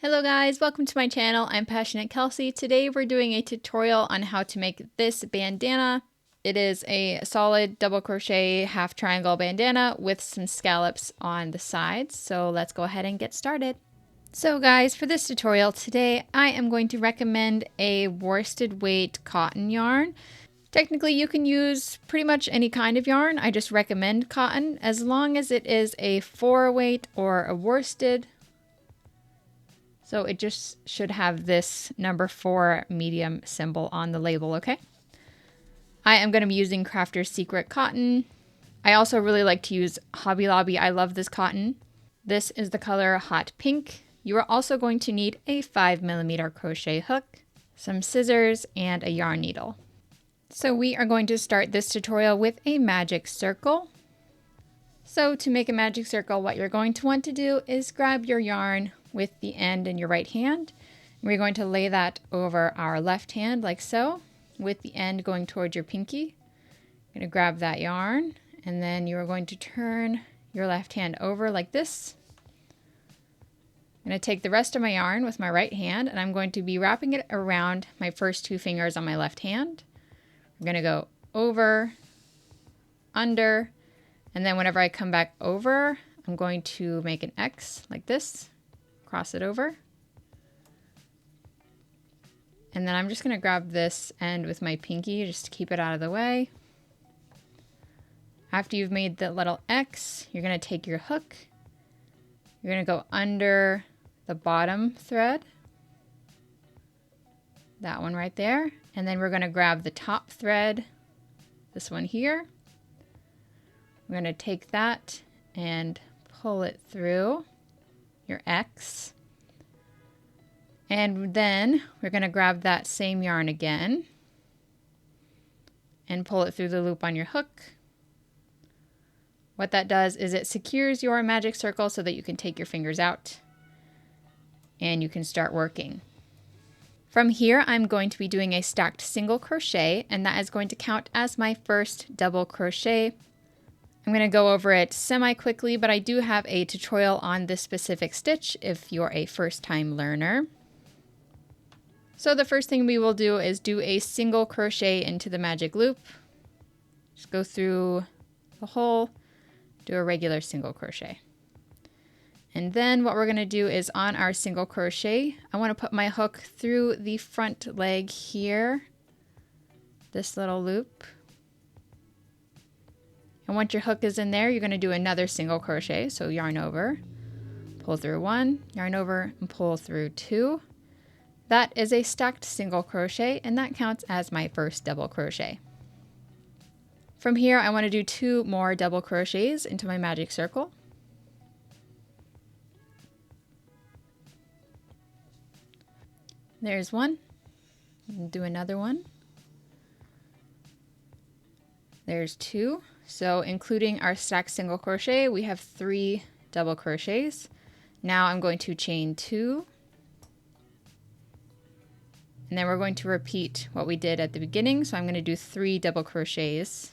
Hello guys, welcome to my channel. I'm Passioknit Kelsie. Today we're doing a tutorial on how to make this bandana. It is a solid double crochet half triangle bandana with some scallops on the sides. So let's go ahead and get started. So guys, for this tutorial today, I am going to recommend a worsted weight cotton yarn. Technically, you can use pretty much any kind of yarn. I just recommend cotton as long as it is a 4 weight or a worsted. So it just should have this number 4 medium symbol on the label, okay? I am going to be using Crafter's Secret cotton. I also really like to use Hobby Lobby. I love this cotton. This is the color Hot Pink. You are also going to need a 5mm crochet hook, some scissors, and a yarn needle. So we are going to start this tutorial with a magic circle. So to make a magic circle, what you're going to want to do is grab your yarn with the end in your right hand. We're going to lay that over our left hand like so, with the end going towards your pinky. You're going to grab that yarn, and then you are going to turn your left hand over like this. I'm going to take the rest of my yarn with my right hand, and I'm going to be wrapping it around my first 2 fingers on my left hand. I'm going to go over, under, and then whenever I come back over, I'm going to make an X like this. Cross it over. And then I'm just going to grab this end with my pinky just to keep it out of the way. After you've made the little X, you're going to take your hook. You're going to go under the bottom thread. That one right there. And then we're going to grab the top thread, this one here. We're going to take that and pull it through your X, and then we're going to grab that same yarn again and pull it through the loop on your hook. What that does is it secures your magic circle so that you can take your fingers out and you can start working. From here, I'm going to be doing a stacked single crochet, and that is going to count as my first double crochet. I'm going to go over it semi-quickly, but I do have a tutorial on this specific stitch if you're a first-time learner. So the first thing we will do is do a single crochet into the magic loop. Just go through the hole, do a regular single crochet. And then what we're going to do is on our single crochet, I want to put my hook through the front leg here, this little loop. And once your hook is in there, you're going to do another single crochet. So yarn over, pull through 1, yarn over, and pull through 2. That is a stacked single crochet, and that counts as my first double crochet. From here, I want to do 2 more double crochets into my magic circle. There's 1. Do another one. There's 2. So including our stacked single crochet, we have 3 double crochets. Now I'm going to chain 2. And then we're going to repeat what we did at the beginning. So I'm going to do 3 double crochets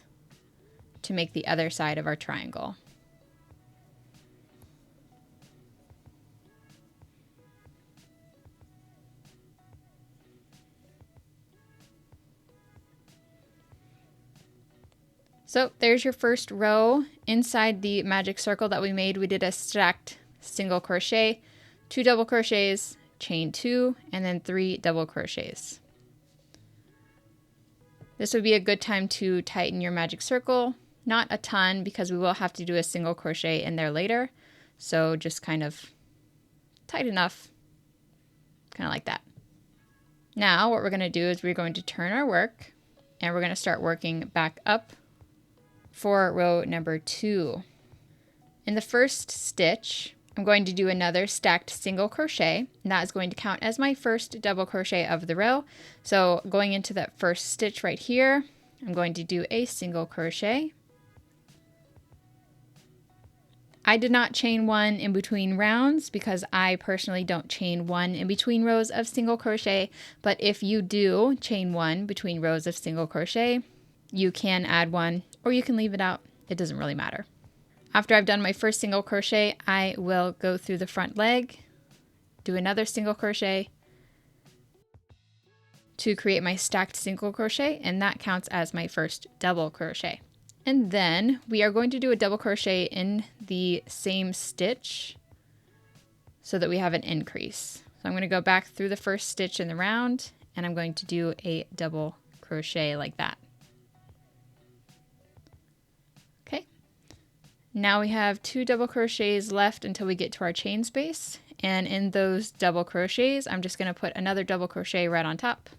to make the other side of our triangle. So there's your first row. Inside the magic circle that we made, we did a stacked single crochet, 2 double crochets, chain 2, and then 3 double crochets. This would be a good time to tighten your magic circle. Not a ton, because we will have to do a single crochet in there later. So just kind of tight enough, kind of like that. Now what we're going to do is we're going to turn our work, and we're going to start working back up for row number 2. In the first stitch, I'm going to do another stacked single crochet, and that is going to count as my first double crochet of the row. So going into that first stitch right here, I'm going to do a single crochet. I did not chain 1 in between rounds because I personally don't chain 1 in between rows of single crochet, but if you do chain 1 between rows of single crochet, you can add 1 or you can leave it out. It doesn't really matter. After I've done my first single crochet, I will go through the front leg, do another single crochet to create my stacked single crochet, and that counts as my first double crochet. And then we are going to do a double crochet in the same stitch so that we have an increase. So I'm going to go back through the first stitch in the round, and I'm going to do a double crochet like that. Okay. Now we have 2 double crochets left until we get to our chain space, and in those double crochets I'm just going to put another double crochet right on top.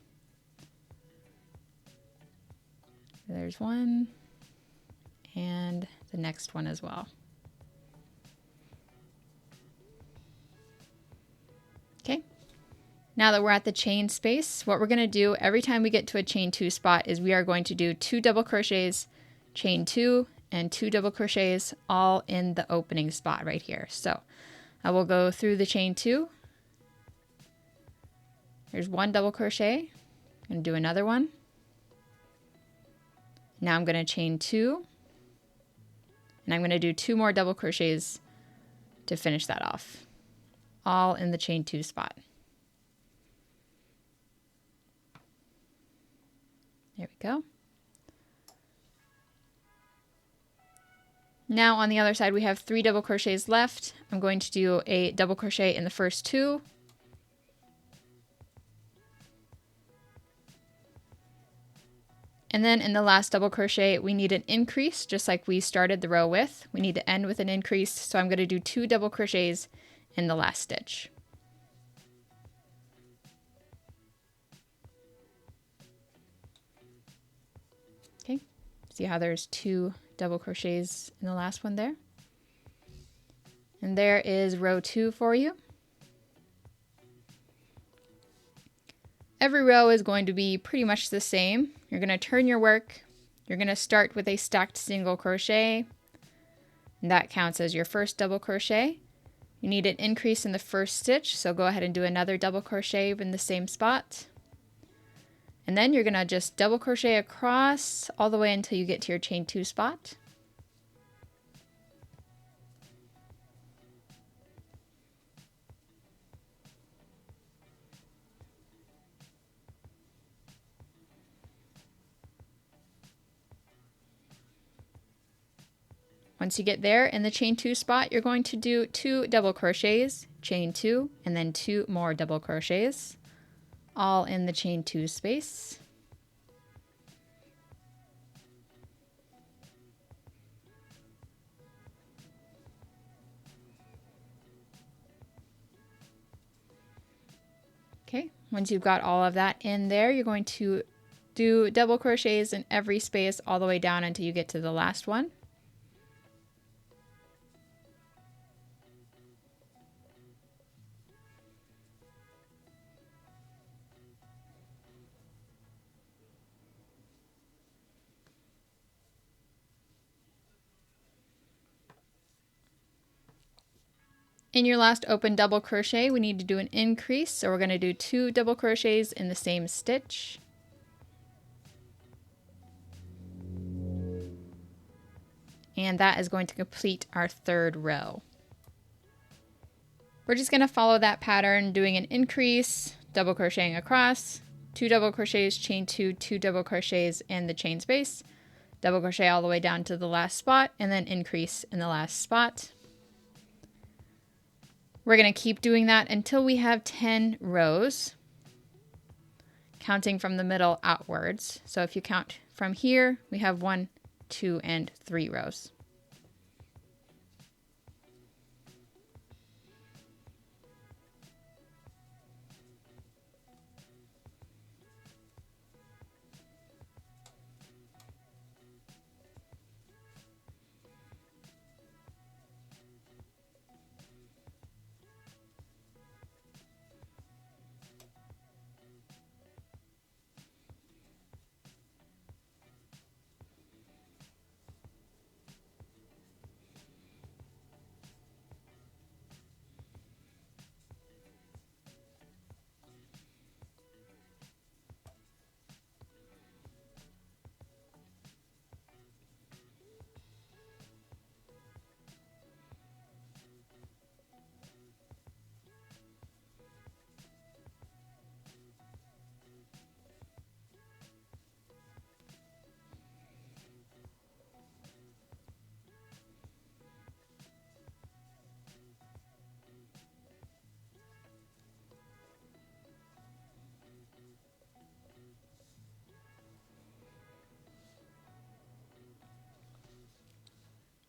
There's one, and the next one as well. Okay, now that we're at the chain space, what we're going to do every time we get to a chain 2 spot is we are going to do 2 double crochets, chain 2, and 2 double crochets all in the opening spot right here. So I will go through the chain 2. There's 1 double crochet. I'm going to do another one. Now I'm going to chain 2, and I'm going to do 2 more double crochets to finish that off, all in the chain 2 spot. There we go. Now on the other side we have 3 double crochets left. I'm going to do a double crochet in the first 2. And then in the last double crochet, we need an increase, just like we started the row with. We need to end with an increase, so I'm going to do 2 double crochets in the last stitch. Okay, see how there's 2 double crochets in the last one there? And there is row 2 for you. Every row is going to be pretty much the same. You're going to turn your work. You're going to start with a stacked single crochet. And that counts as your first double crochet. You need an increase in the first stitch, so go ahead and do another double crochet in the same spot. And then you're going to just double crochet across all the way until you get to your chain 2 spot. Once you get there in the chain 2 spot, you're going to do 2 double crochets, chain 2, and then 2 more double crochets, all in the chain 2 space. Okay, once you've got all of that in there, you're going to do double crochets in every space all the way down until you get to the last one. In your last open double crochet, we need to do an increase, so we're going to do 2 double crochets in the same stitch. And that is going to complete our 3rd row. We're just going to follow that pattern, doing an increase, double crocheting across, 2 double crochets, chain 2, 2 double crochets in the chain space, double crochet all the way down to the last spot, and then increase in the last spot. We're going to keep doing that until we have 10 rows, counting from the middle outwards. So if you count from here, we have 1, 2, and 3 rows.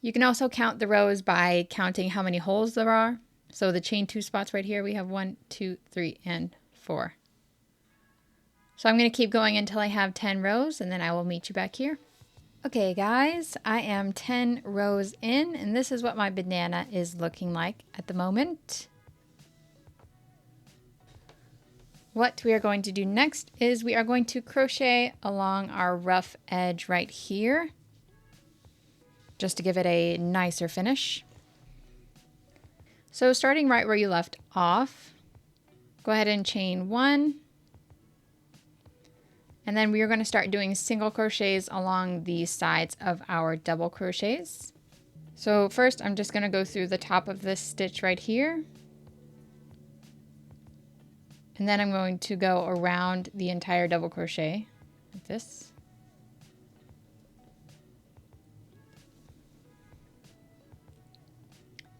You can also count the rows by counting how many holes there are. So the chain 2 spots right here, we have 1, 2, 3, and 4. So I'm going to keep going until I have 10 rows, and then I will meet you back here. Okay guys, I am 10 rows in, and this is what my bandana is looking like at the moment. What we are going to do next is we are going to crochet along our rough edge right here, just to give it a nicer finish. So starting right where you left off, go ahead and chain 1. And then we are going to start doing single crochets along the sides of our double crochets. So first I'm just going to go through the top of this stitch right here. And then I'm going to go around the entire double crochet like this.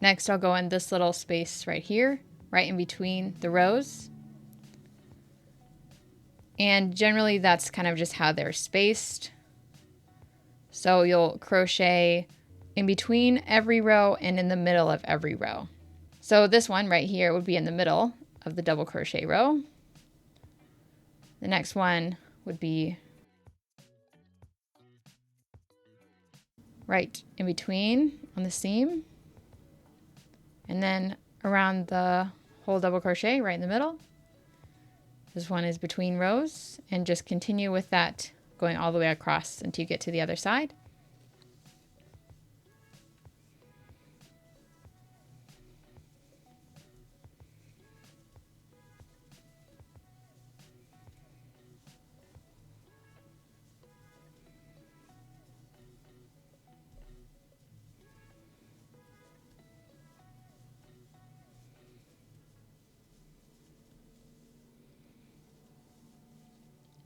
Next I'll go in this little space right here, right in between the rows. And generally that's kind of just how they're spaced. So you'll crochet in between every row and in the middle of every row. So this one right here would be in the middle of the double crochet row. The next one would be right in between on the seam. And then around the whole double crochet right in the middle. This one is between rows, and just continue with that going all the way across until you get to the other side.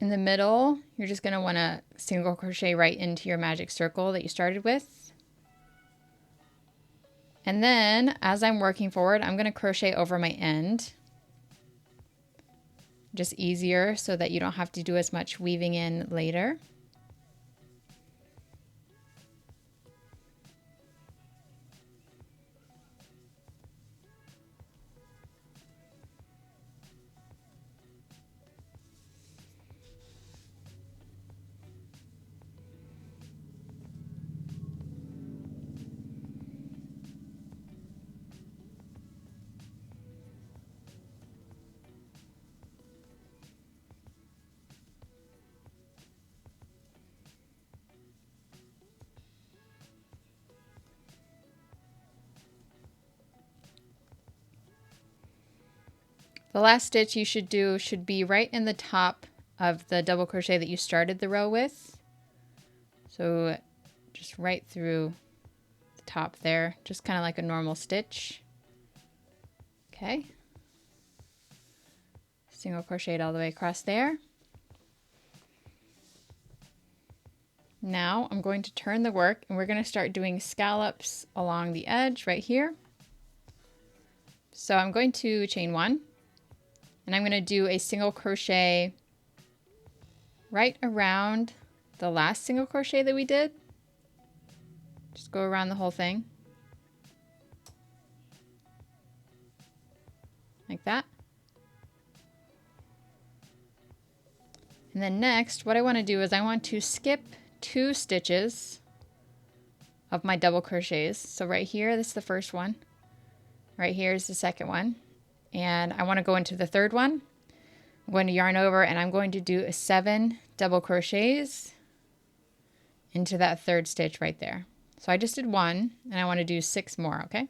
In the middle, you're just going to want to single crochet right into your magic circle that you started with. And then as I'm working forward, I'm going to crochet over my end. Just easier so that you don't have to do as much weaving in later. The last stitch you should do should be right in the top of the double crochet that you started the row with. So just right through the top there, just kind of like a normal stitch. Okay. Single crochet all the way across there. Now I'm going to turn the work and we're going to start doing scallops along the edge right here. So I'm going to chain 1. And I'm going to do a single crochet right around the last single crochet that we did. Just go around the whole thing. Like that. And then next, what I want to do is I want to skip 2 stitches of my double crochets. So right here, this is the first one. Right here is the second one. And I want to go into the third one. I'm going to yarn over and I'm going to do 7 double crochets into that third stitch right there. So I just did 1 and I want to do 6 more, okay?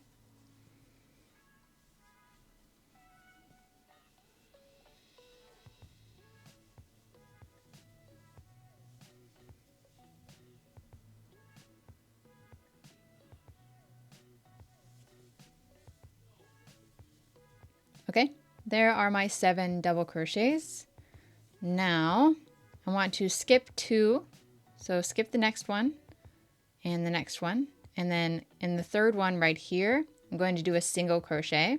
Okay, there are my 7 double crochets. Now I want to skip 2, so skip the next one and the next one, and then in the third one right here I'm going to do a single crochet.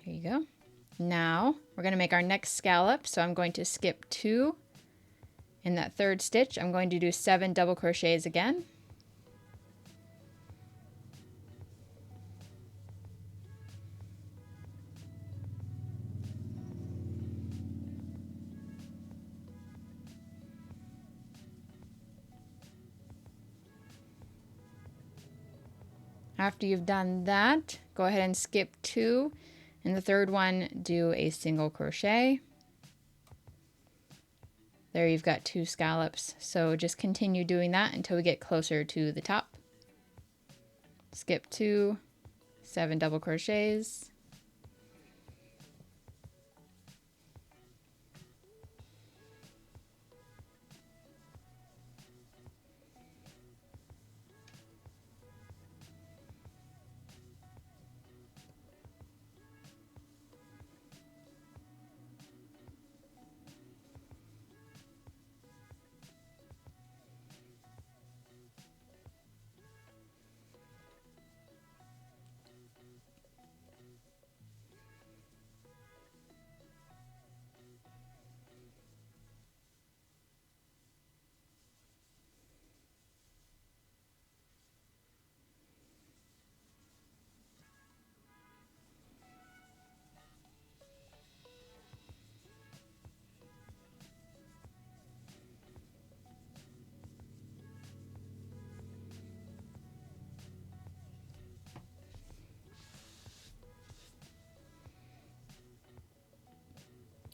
There you go. Now we're going to make our next scallop, so I'm going to skip 2 In that third stitch, I'm going to do 7 double crochets again. After you've done that, go ahead and skip 2. In the third one, do a single crochet. There you've got 2 scallops. So just continue doing that until we get closer to the top. Skip 2, 7 double crochets.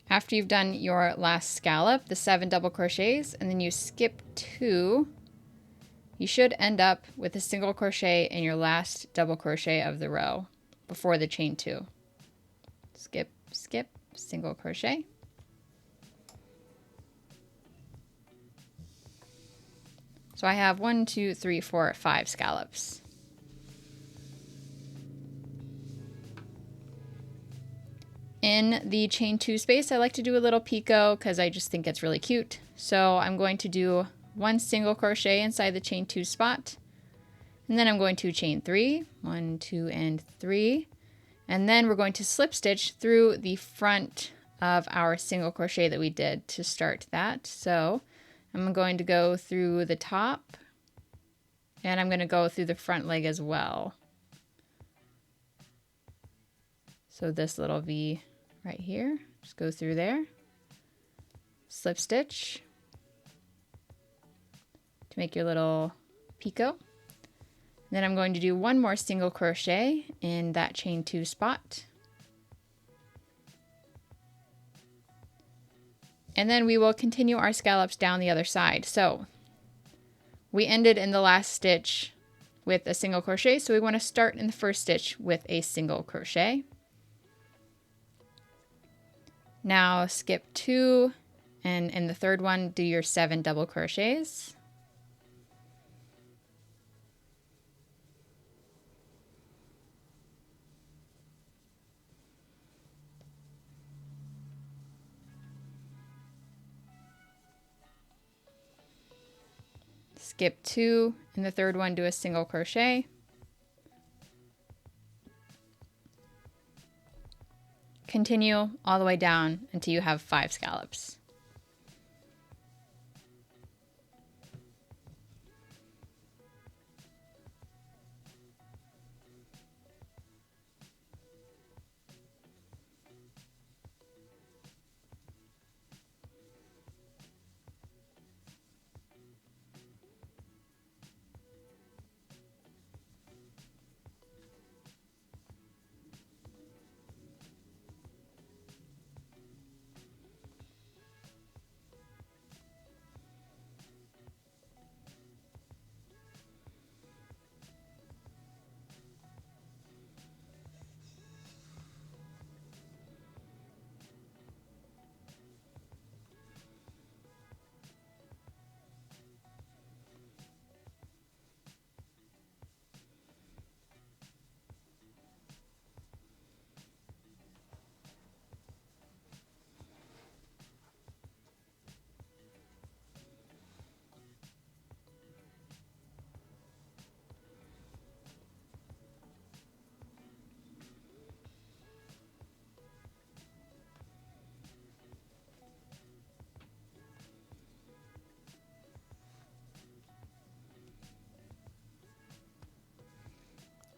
After you've done your last scallop, the 7 double crochets, and then you skip 2, you should end up with a single crochet in your last double crochet of the row before the chain 2. Skip, skip, single crochet. So I have 1, 2, 3, 4, 5 scallops. In the chain 2 space, I like to do a little picot because I just think it's really cute. So I'm going to do 1 single crochet inside the chain 2 spot. And then I'm going to chain 3, 1, 2, and 3. And then we're going to slip stitch through the front of our single crochet that we did to start that. So I'm going to go through the top, and I'm going to go through the front leg as well. So this little V right here, just go through there, slip stitch to make your little picot. Then I'm going to do 1 more single crochet in that chain 2 spot. And then we will continue our scallops down the other side. So we ended in the last stitch with a single crochet, so we want to start in the first stitch with a single crochet. Now skip 2, and in the third one, do your 7 double crochets. Skip 2, in the third one, do a single crochet. Continue all the way down until you have 5 scallops.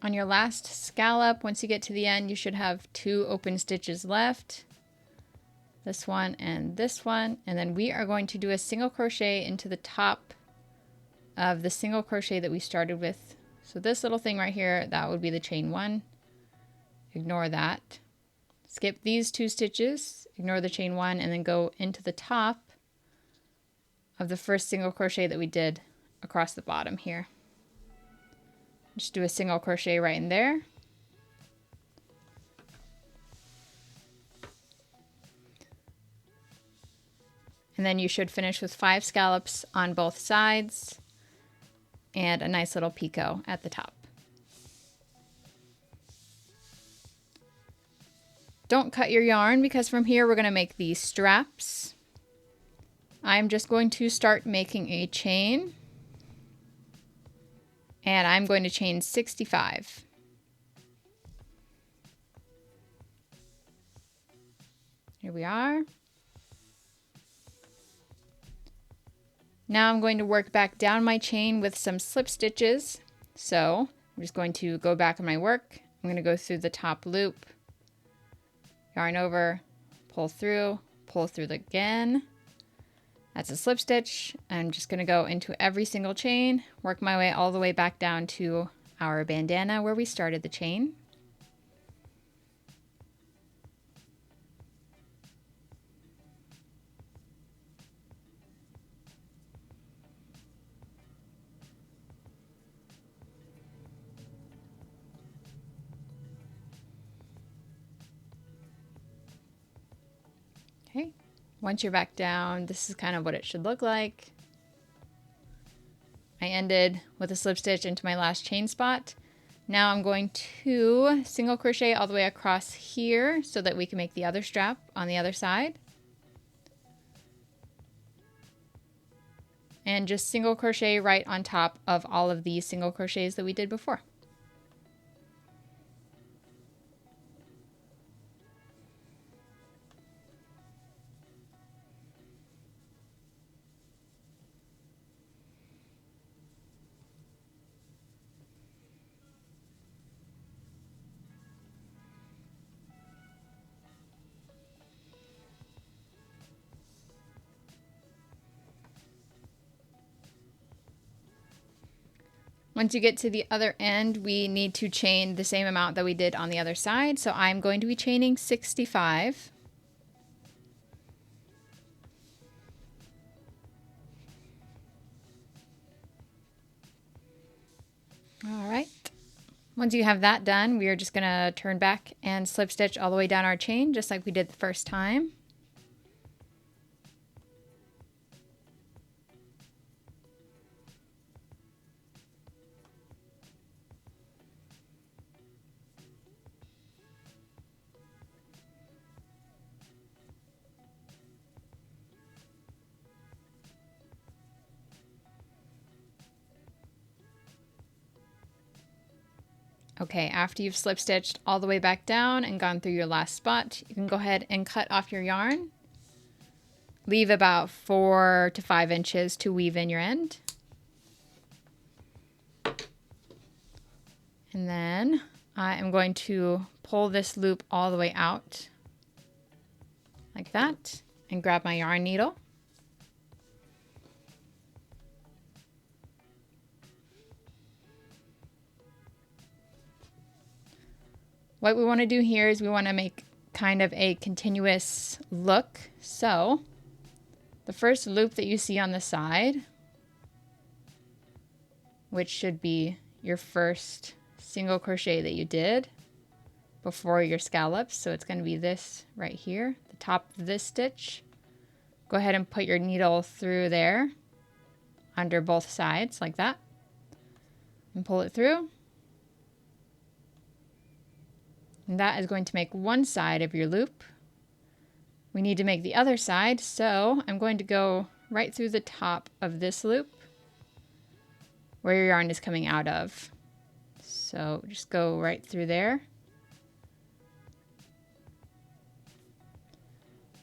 On your last scallop, once you get to the end, you should have 2 open stitches left. This one and this one. And then we are going to do a single crochet into the top of the single crochet that we started with. So this little thing right here, that would be the chain 1. Ignore that. Skip these 2 stitches, ignore the chain 1, and then go into the top of the first single crochet that we did across the bottom here. Just do a single crochet right in there. And then you should finish with 5 scallops on both sides and a nice little picot at the top. Don't cut your yarn because from here we're going to make these straps. I'm just going to start making a chain. And I'm going to chain 65. Here we are. Now I'm going to work back down my chain with some slip stitches. So I'm just going to go back on my work. I'm going to go through the top loop, yarn over, pull through again. That's a slip stitch. I'm just going to go into every single chain, work my way all the way back down to our bandana where we started the chain. Okay. Once you're back down, this is kind of what it should look like. I ended with a slip stitch into my last chain spot. Now I'm going to single crochet all the way across here so that we can make the other strap on the other side. And just single crochet right on top of all of these single crochets that we did before. Once you get to the other end, we need to chain the same amount that we did on the other side. So I'm going to be chaining 65. All right. Once you have that done, we are just going to turn back and slip stitch all the way down our chain, just like we did the first time. Okay, after you've slip stitched all the way back down and gone through your last spot, you can go ahead and cut off your yarn. Leave about 4 to 5 inches to weave in your end. And then I am going to pull this loop all the way out like that and grab my yarn needle. What we want to do here is we want to make kind of a continuous look. So the first loop that you see on the side, which should be your first single crochet that you did before your scallops. So it's going to be this right here, the top of this stitch. Go ahead and put your needle through there under both sides like that and pull it through. And that is going to make one side of your loop. We need to make the other side, so I'm going to go right through the top of this loop where your yarn is coming out of. So just go right through there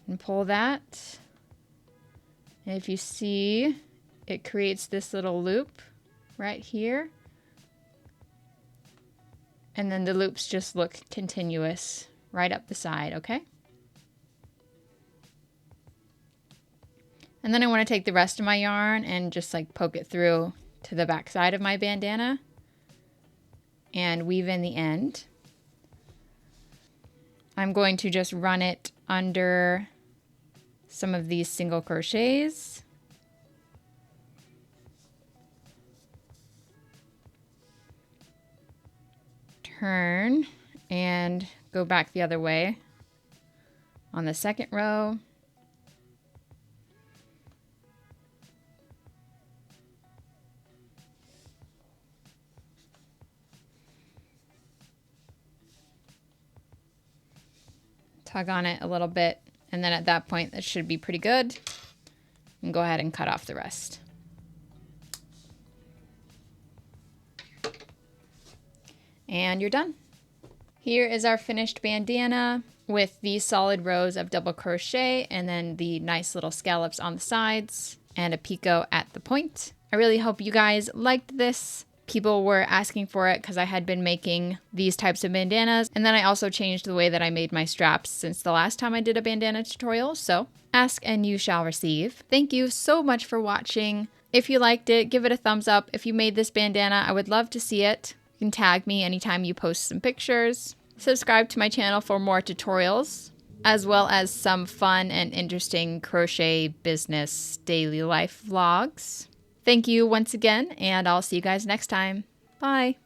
and pull that. And if you see, it creates this little loop right here. And then the loops just look continuous right up the side, okay? And then I want to take the rest of my yarn and just like poke it through to the back side of my bandana and weave in the end. I'm going to just run it under some of these single crochets. Turn and go back the other way on the second row. Tug on it a little bit, and then at that point that should be pretty good. And go ahead and cut off the rest. And you're done. Here is our finished bandana with these solid rows of double crochet and then the nice little scallops on the sides and a picot at the point. I really hope you guys liked this. People were asking for it because I had been making these types of bandanas, and then I also changed the way that I made my straps since the last time I did a bandana tutorial, so ask and you shall receive. Thank you so much for watching. If you liked it, give it a thumbs up. If you made this bandana, I would love to see it. You can tag me anytime you post some pictures. Subscribe to my channel for more tutorials, as well as some fun and interesting crochet business daily life vlogs. Thank you once again, and I'll see you guys next time. Bye.